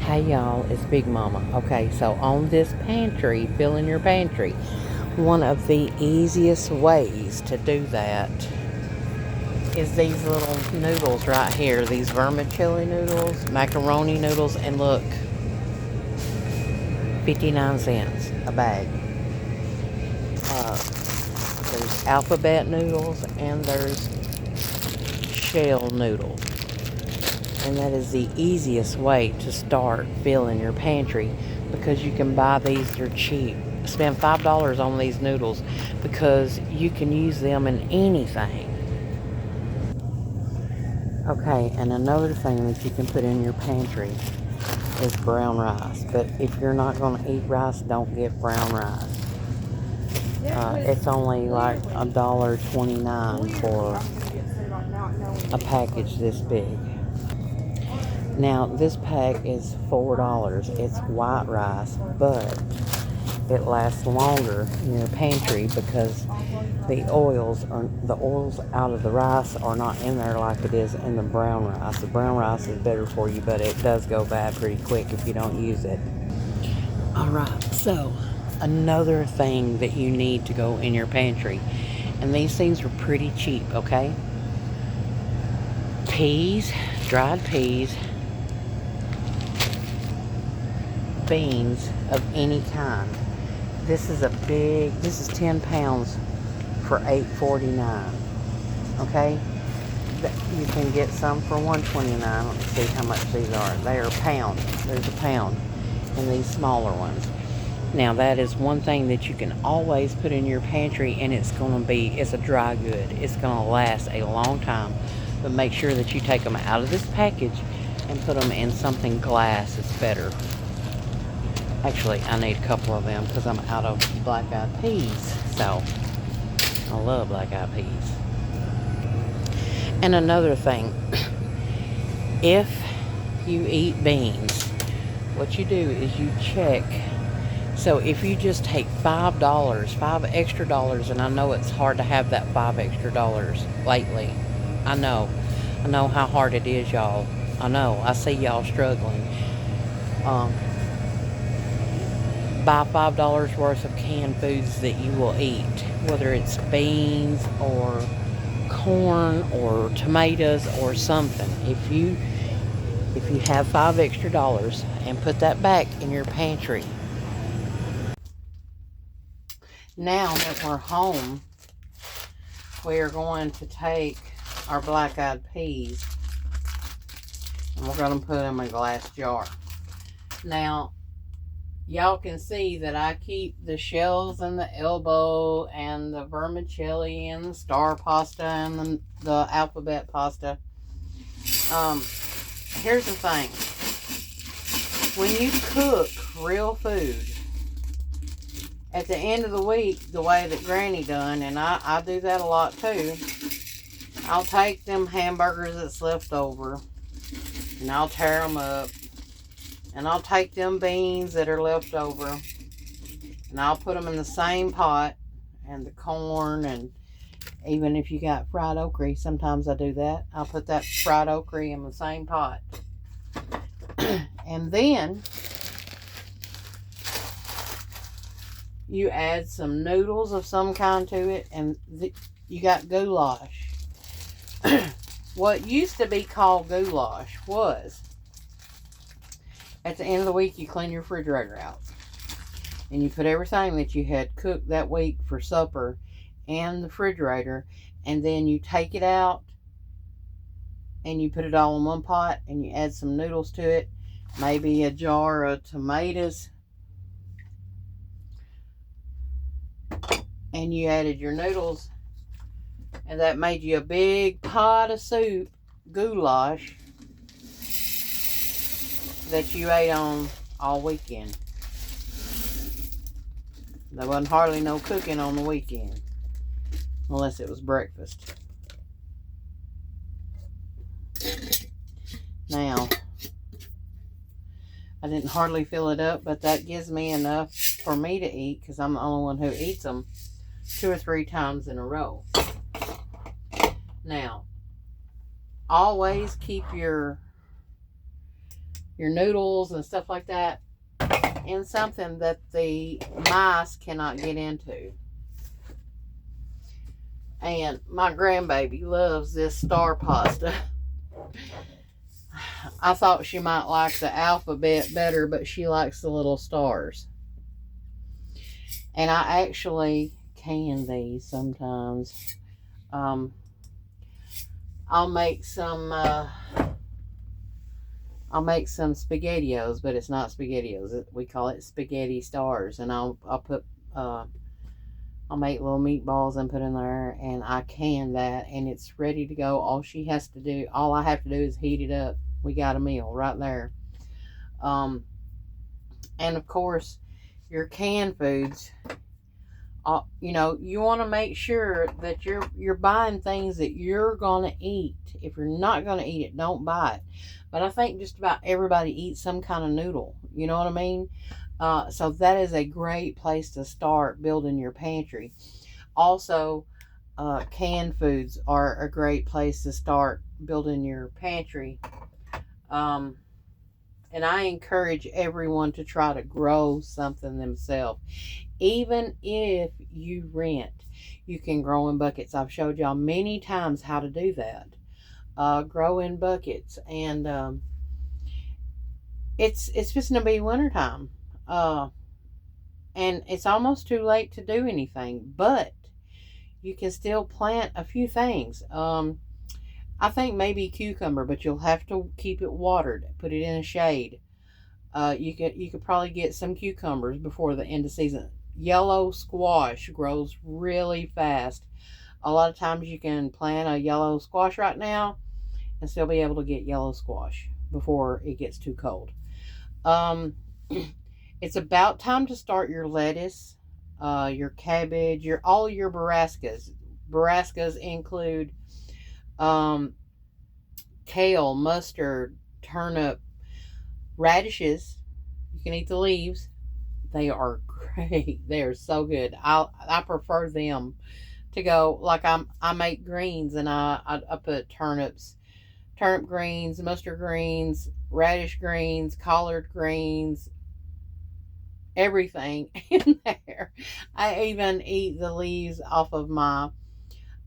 Hey y'all, it's Big Mama. Okay, so on this pantry, fill in your pantry, one of the easiest ways to do that is these little noodles right here. These vermicelli noodles, macaroni noodles, and look, 59 cents a bag. There's alphabet noodles and there's shell noodles. And that is the easiest way to start filling your pantry because you can buy these, they're cheap. Spend $5 on these noodles because you can use them in anything. Okay, and another thing that you can put in your pantry is brown rice. But if you're not going to eat rice, don't get brown rice. It's only like $1.29 for a package this big. Now, this pack is $4. It's white rice, but it lasts longer in your pantry because the oils out of the rice are not in there like it is in the brown rice. The brown rice is better for you, but it does go bad pretty quick if you don't use it. Alright, so another thing that you need to go in your pantry, and these things are pretty cheap, okay? Peas, dried peas, beans of any kind. This is 10 pounds for $8.49. Okay? You can get some for $1.29. Let me see how much these are. They are pounds. There's a pound in these smaller ones. Now that is one thing that you can always put in your pantry, and it's a dry good. It's going to last a long time. But make sure that you take them out of this package and put them in something glass. It's better. Actually, I need a couple of them because I'm out of black-eyed peas. So, I love black-eyed peas. And another thing, if you eat beans, what you do is you check. So, if you just take $5 extra dollars, and I know it's hard to have that $5 extra lately. I know how hard it is, y'all. I know. I see y'all struggling. Buy $5 worth of canned foods that you will eat, whether it's beans or corn or tomatoes or something. If you have $5 extra and put that back in your pantry. Now that we're home, we are going to take our black-eyed peas and we're going to put them in a glass jar. Now, y'all can see that I keep the shells and the elbow and the vermicelli and the star pasta and the alphabet pasta. Here's the thing. When you cook real food, at the end of the week, the way that Granny done, and I do that a lot too, I'll take them hamburgers that's left over and I'll tear them up. And I'll take them beans that are left over and I'll put them in the same pot, and the corn, and even if you got fried okra, sometimes I do that. I'll put that fried okra in the same pot. And then you add some noodles of some kind to it, and you got goulash. What used to be called goulash was, at the end of the week, you clean your refrigerator out. And you put everything that you had cooked that week for supper in the refrigerator. And then you take it out and you put it all in one pot and you add some noodles to it. Maybe a jar of tomatoes. And you added your noodles. And that made you a big pot of soup, goulash, that you ate on all weekend. There wasn't hardly no cooking on the weekend, unless it was breakfast. Now, I didn't hardly fill it up, but that gives me enough for me to eat, because I'm the only one who eats them 2 or 3 times in a row. Now, always keep your your noodles and stuff like that in something that the mice cannot get into. And my grandbaby loves this star pasta. I thought she might like the alphabet better, but she likes the little stars. And I actually can these sometimes. I'll make some SpaghettiOs, but it's not SpaghettiOs. We call it spaghetti stars. And I'll put I'll make little meatballs and put in there, and I can that, and it's ready to go. All I have to do is heat it up. We got a meal right there. And of course, your canned foods. You want to make sure that you're buying things that you're gonna eat. If you're not gonna eat it, don't buy it. But I think just about everybody eats some kind of noodle. You know what I mean? So that is a great place to start building your pantry. Also, canned foods are a great place to start building your pantry. And I encourage everyone to try to grow something themselves. Even if you rent, you can grow in buckets. I've showed y'all many times how to do that. Grow in buckets. And it's just going to be wintertime. And it's almost too late to do anything, but you can still plant a few things. I think maybe cucumber, but you'll have to keep it watered. Put it in a shade. You could probably get some cucumbers before the end of season. Yellow squash grows really fast. A lot of times you can plant a yellow squash right now and still be able to get yellow squash before it gets too cold. It's about time to start your lettuce, your cabbage, all your brassicas. Brassicas include kale, mustard, turnip, radishes. You can eat the leaves. They are great. They are so good. I prefer them to go like I make greens, and I put turnip greens, mustard greens, radish greens, collard greens, everything in there. I even eat the leaves off of my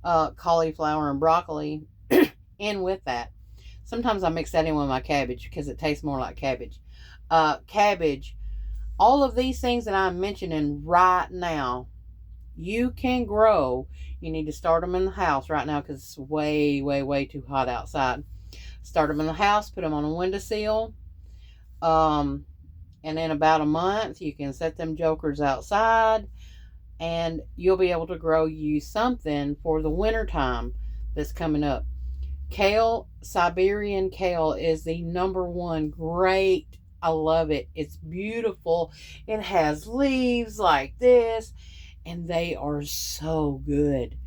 cauliflower and broccoli in with that. Sometimes I mix that in with my cabbage because it tastes more like cabbage. Cabbage, all of these things that I'm mentioning right now, you can grow. You need to start them in the house right now because it's way, way, way too hot outside. Start them in the house, put them on a windowsill. And in about a month, you can set them jokers outside, and you'll be able to grow you something for the winter time that's coming up. Kale, Siberian kale is the number one. Great. I love it. It's beautiful. It has leaves like this, and they are so good.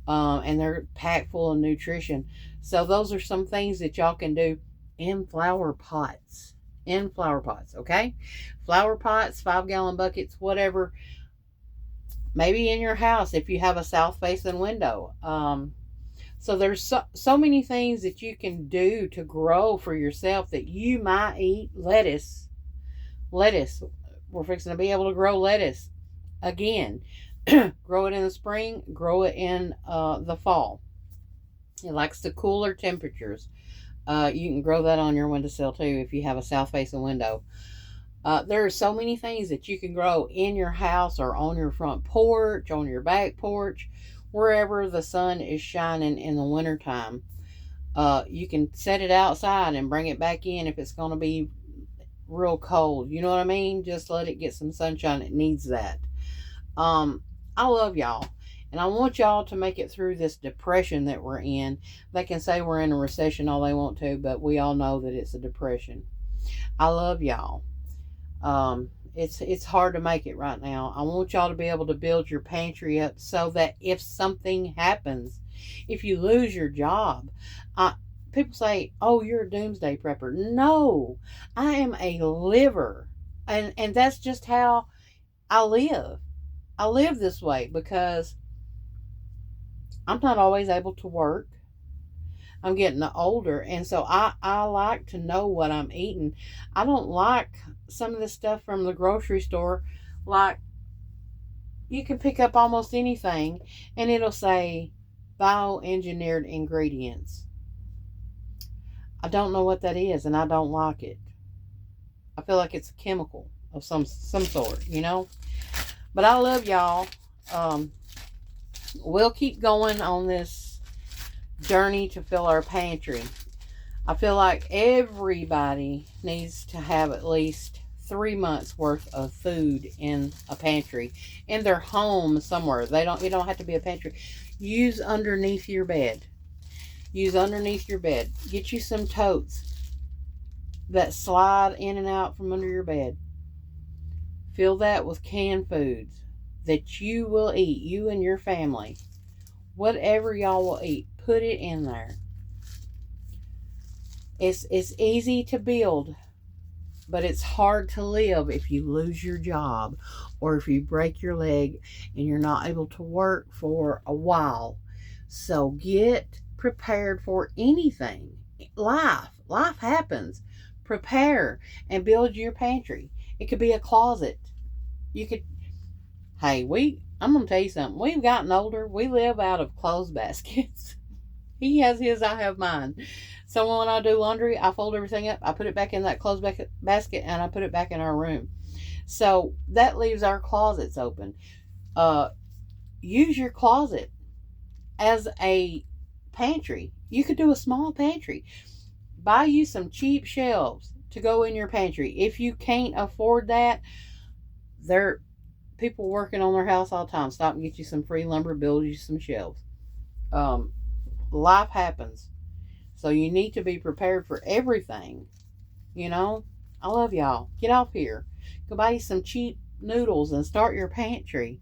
And they're packed full of nutrition. So those are some things that y'all can do in flower pots. Okay? Flower pots, 5-gallon buckets, whatever. Maybe in your house if you have a south-facing window. So there's so many things that you can do to grow for yourself that you might eat. Lettuce. We're fixing to be able to grow lettuce again. Grow it in the spring. Grow it in the fall. It likes the cooler temperatures. You can grow that on your windowsill too if you have a south-facing window. There are so many things that you can grow in your house or on your front porch, on your back porch, wherever the sun is shining in the wintertime. You can set it outside and bring it back in if it's going to be real cold. You know what I mean? Just let it get some sunshine. It needs that. I love y'all. And I want y'all to make it through this depression that we're in. They can say we're in a recession all they want to, but we all know that it's a depression. I love y'all. It's hard to make it right now. I want y'all to be able to build your pantry up so that if something happens, if you lose your job, people say, oh, you're a doomsday prepper. No, I am a liver. And that's just how I live. I live this way because I'm not always able to work. I'm getting older, and so I like to know what I'm eating. I don't like some of the stuff from the grocery store. Like, you can pick up almost anything and it'll say bioengineered ingredients. I don't know what that is, and I don't like it. I feel like it's a chemical of some sort, you know. But I love y'all. Um, we'll keep going on this journey to fill our pantry. I feel like everybody needs to have at least 3 months worth of food in a pantry in their home somewhere. It don't have to be a pantry. Use underneath your bed. Use underneath your bed. Get you some totes that slide in and out from under your bed. Fill that with canned foods that you will eat, you and your family. Whatever y'all will eat, put it in there. It's easy to build, but it's hard to live if you lose your job or if you break your leg and you're not able to work for a while. So get prepared for anything. Life happens. Prepare and build your pantry. It could be a closet. You could, hey, I'm going to tell you something. We've gotten older. We live out of clothes baskets. He has his, I have mine. So when I do laundry, I fold everything up, I put it back in that clothes basket, and I put it back in our room. So that leaves our closets open. Use your closet as a pantry. You could do a small pantry. Buy you some cheap shelves to go in your pantry. If you can't afford that, there are people working on their house all the time. Stop and get you some free lumber, build you some shelves. Life happens. So you need to be prepared for everything. You know? I love y'all. Get off here. Go buy you some cheap noodles and start your pantry.